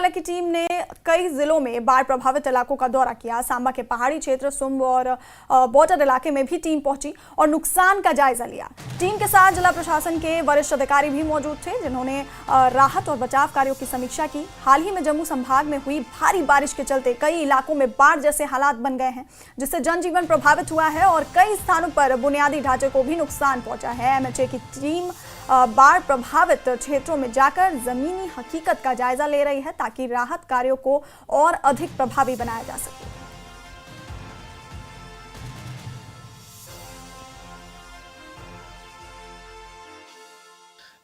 मंत्रालय की टीम ने कई जिलों में बाढ़ प्रभावित इलाकों का दौरा किया। सांबा के पहाड़ी क्षेत्र, सुंब और बॉर्डर इलाके में भी टीम पहुंची और नुकसान का जायजा लिया। टीम के साथ जिला प्रशासन के वरिष्ठ अधिकारी भी मौजूद थे, जिन्होंने राहत और बचाव कार्यों की समीक्षा की। हाल ही में जम्मू संभाग में हुई भारी बारिश के चलते कई इलाकों में बाढ़ जैसे हालात बन गए हैं, जिससे जनजीवन प्रभावित हुआ है और कई स्थानों पर बुनियादी ढांचे को भी नुकसान पहुंचा है। एमएचए की टीम बाढ़ प्रभावित क्षेत्रों में जाकर जमीनी हकीकत का जायजा ले रही है, ताकि राहत कार्यों को और अधिक प्रभावी बनाया जा सके।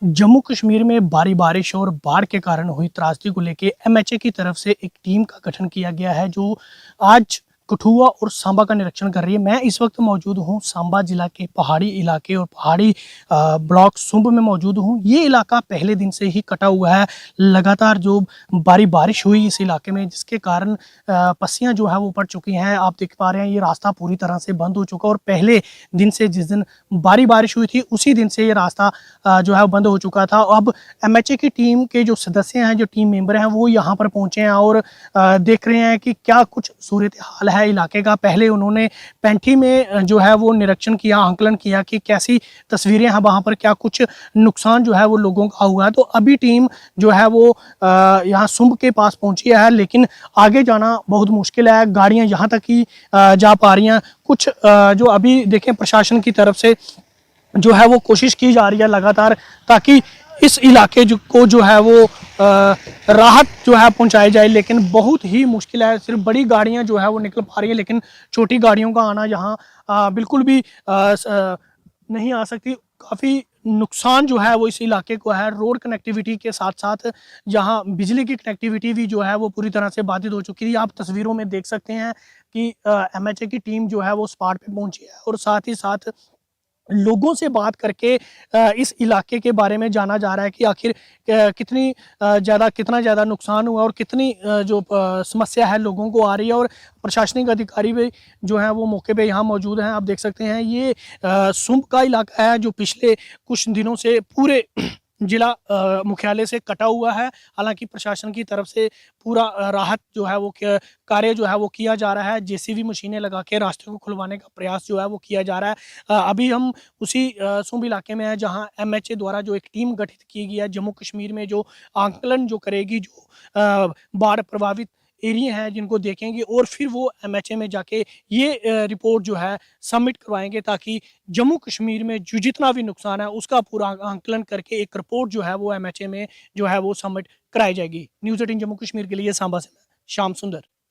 जम्मू कश्मीर में भारी बारिश और बाढ़ के कारण हुई त्रासदी को लेकर एमएचए की तरफ से एक टीम का गठन किया गया है, जो आज कठुआ और सांबा का निरीक्षण कर रही है। मैं इस वक्त मौजूद हूं सांबा जिला के पहाड़ी इलाके और पहाड़ी ब्लॉक सुंब में मौजूद हूं। ये इलाका पहले दिन से ही कटा हुआ है। लगातार जो भारी बारिश हुई इस इलाके में, जिसके कारण पस्सियां जो है वो पड़ चुकी हैं। आप देख पा रहे हैं ये रास्ता पूरी तरह से बंद हो चुका, और पहले दिन से जिस दिन भारी बारिश हुई थी उसी दिन से ये रास्ता जो है बंद हो चुका था। अब एमएचए की टीम के जो सदस्य हैं, जो टीम मेंबर हैं, वो यहाँ पर पहुंचे हैं और देख रहे हैं कि क्या कुछ सूरत हाल है इलाके का। पहले उन्होंने पैंठी में जो है वो निरीक्षण किया, आंकलन किया कि कैसी तस्वीरें हैं वहां पर, क्या कुछ नुकसान जो है वो लोगों का हुआ है। तो अभी टीम जो है वो यहाँ सुंब के पास पहुंची है, लेकिन आगे जाना बहुत मुश्किल है। गाड़ियां यहाँ तक ही जा पा रही हैं। कुछ जो अभी देखें प्रशासन की तरफ से जो है वो कोशिश की जा रही है लगातार, ताकि इस इलाके को जो है वो राहत जो है पहुंचाई जाए, लेकिन बहुत ही मुश्किल है। सिर्फ बड़ी गाड़ियां जो है वो निकल पा रही है, लेकिन छोटी गाड़ियों का आना यहाँ बिल्कुल भी नहीं आ सकती। काफ़ी नुकसान जो है वो इस इलाके को है। रोड कनेक्टिविटी के साथ साथ यहाँ बिजली की कनेक्टिविटी भी जो है वो पूरी तरह से बाधित हो चुकी थी। आप तस्वीरों में देख सकते हैं कि एमएचए की टीम जो है वो स्पॉट पे पहुंची है, और साथ ही साथ लोगों से बात करके इस इलाके के बारे में जाना जा रहा है कि आखिर कितना ज़्यादा नुकसान हुआ और कितनी जो समस्या है लोगों को आ रही है। और प्रशासनिक अधिकारी भी जो हैं वो मौके पे यहाँ मौजूद हैं। आप देख सकते हैं ये सुंब का इलाका है, जो पिछले कुछ दिनों से पूरे जिला मुख्यालय से कटा हुआ है। हालांकि प्रशासन की तरफ से पूरा राहत जो है वो कार्य जो है वो किया जा रहा है। जेसीबी मशीनें लगा के रास्ते को खुलवाने का प्रयास जो है वो किया जा रहा है। अभी हम उसी सुंब इलाके में हैं, जहां एमएचए द्वारा जो एक टीम गठित की गई है जम्मू कश्मीर में, जो आंकलन जो करेगी, जो बाढ़ प्रभावित एरिया हैं जिनको देखेंगे, और फिर वो एमएचए में जाके ये रिपोर्ट जो है सबमिट करवाएंगे, ताकि जम्मू कश्मीर में जो जितना भी नुकसान है उसका पूरा आंकलन करके एक रिपोर्ट जो है वो एमएचए में जो है वो सबमिट कराई जाएगी। न्यूज़ 18 जम्मू कश्मीर के लिए सांबा से मैं श्याम सुंदर।